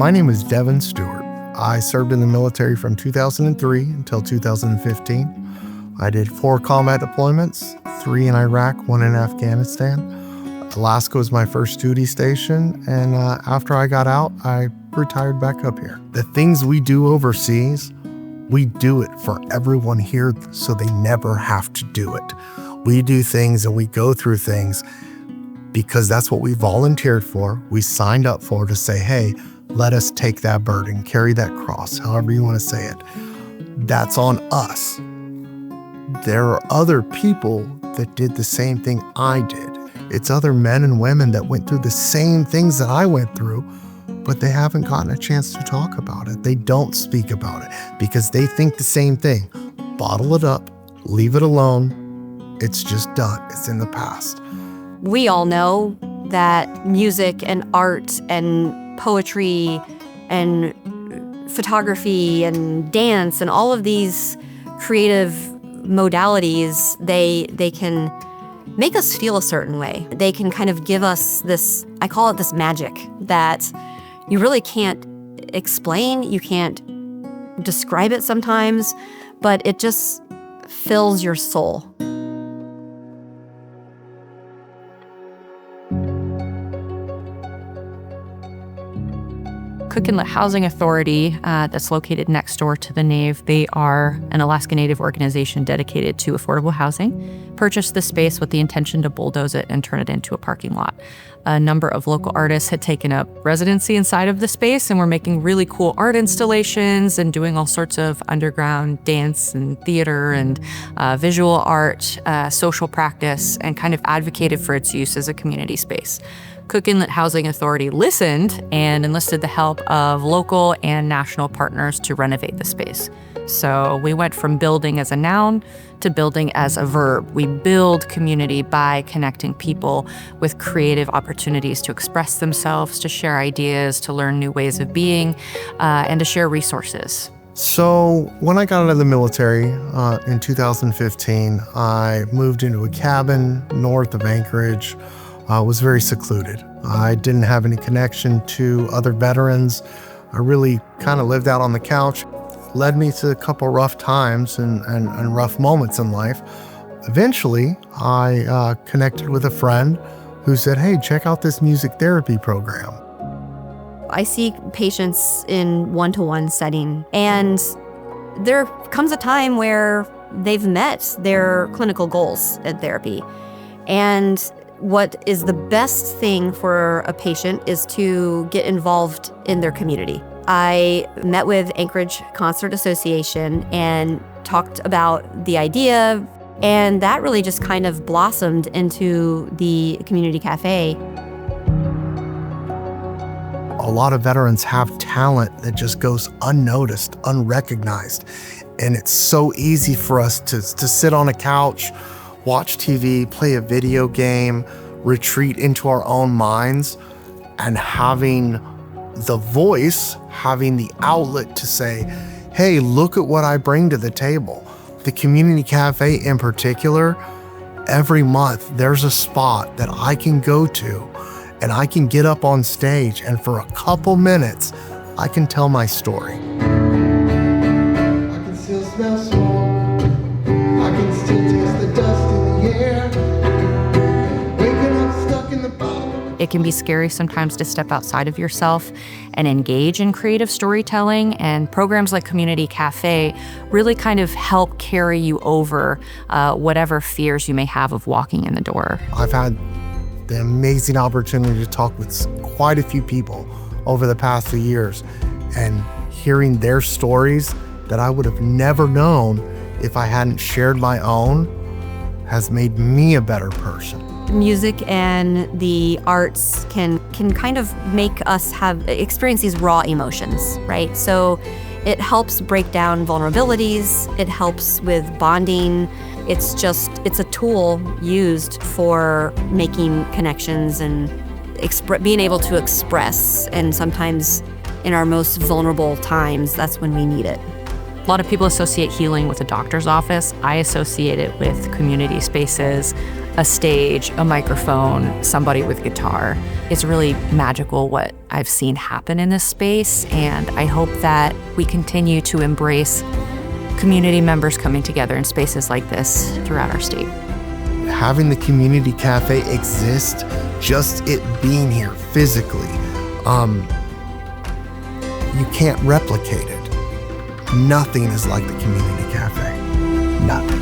My name is Devin Stewart. I served in the military from 2003 until 2015. I did 4 combat deployments, 3 in Iraq, 1 in Afghanistan. Alaska was my first duty station, and after I got out, I retired back up here. The things we do overseas, we do it for everyone here so they never have to do it. We do things and we go through things because that's what we volunteered for. We signed up for to say, hey, let us take that burden, carry that cross, however you want to say it. That's on us. There are other people that did the same thing I did. It's other men and women that went through the same things that I went through, but they haven't gotten a chance to talk about it. They don't speak about it because they think the same thing. Bottle it up, leave it alone. It's just done. It's in the past. We all know that music and art and poetry and photography and dance and all of these creative modalities, they can make us feel a certain way. They can kind of give us this, I call it this magic that you really can't explain, you can't describe it sometimes, but it just fills your soul. Cook Inlet Housing Authority, that's located next door to the Nave. They are an Alaska Native organization dedicated to affordable housing. Purchased this space with the intention to bulldoze it and turn it into a parking lot. A number of local artists had taken up residency inside of the space and were making really cool art installations and doing all sorts of underground dance and theater and visual art, social practice, and kind of advocated for its use as a community space. Cook Inlet Housing Authority listened and enlisted the help of local and national partners to renovate the space. So we went from building as a noun to building as a verb. We build community by connecting people with creative opportunities to express themselves, to share ideas, to learn new ways of being, and to share resources. So when I got out of the military in 2015, I moved into a cabin north of Anchorage. Was very secluded. I didn't have any connection to other veterans. I really kind of lived out on the couch. Led me to a couple rough times and rough moments in life. Eventually, I connected with a friend who said, hey, check out this music therapy program. I see patients in one-to-one setting, and there comes a time where they've met their clinical goals in therapy. And what is the best thing for a patient is to get involved in their community. I met with Anchorage Concert Association and talked about the idea, and that really just kind of blossomed into the community cafe. A lot of veterans have talent that just goes unnoticed, unrecognized, and it's so easy for us to sit on a couch, watch TV, play a video game, retreat into our own minds, and having the voice, having the outlet to say, hey, look at what I bring to the table. The community cafe in particular, every month there's a spot that I can go to and I can get up on stage, and for a couple minutes, I can tell my story. I can still smell smoke. I can still taste the dust in the air. Waking up stuck in the bottom. It can be scary sometimes to step outside of yourself and engage in creative storytelling, and programs like Community Cafe really kind of help carry you over whatever fears you may have of walking in the door. I've had the amazing opportunity to talk with quite a few people over the past few years, and hearing their stories that I would have never known if I hadn't shared my own has made me a better person. Music and the arts can kind of make us experience these raw emotions, right? So it helps break down vulnerabilities, it helps with bonding. It's a tool used for making connections and being able to express, and sometimes in our most vulnerable times, that's when we need it. A lot of people associate healing with a doctor's office. I associate it with community spaces, a stage, a microphone, somebody with guitar. It's really magical what I've seen happen in this space, and I hope that we continue to embrace community members coming together in spaces like this throughout our state. Having the community cafe exist, just it being here physically, you can't replicate it. Nothing is like the community cafe. Nothing.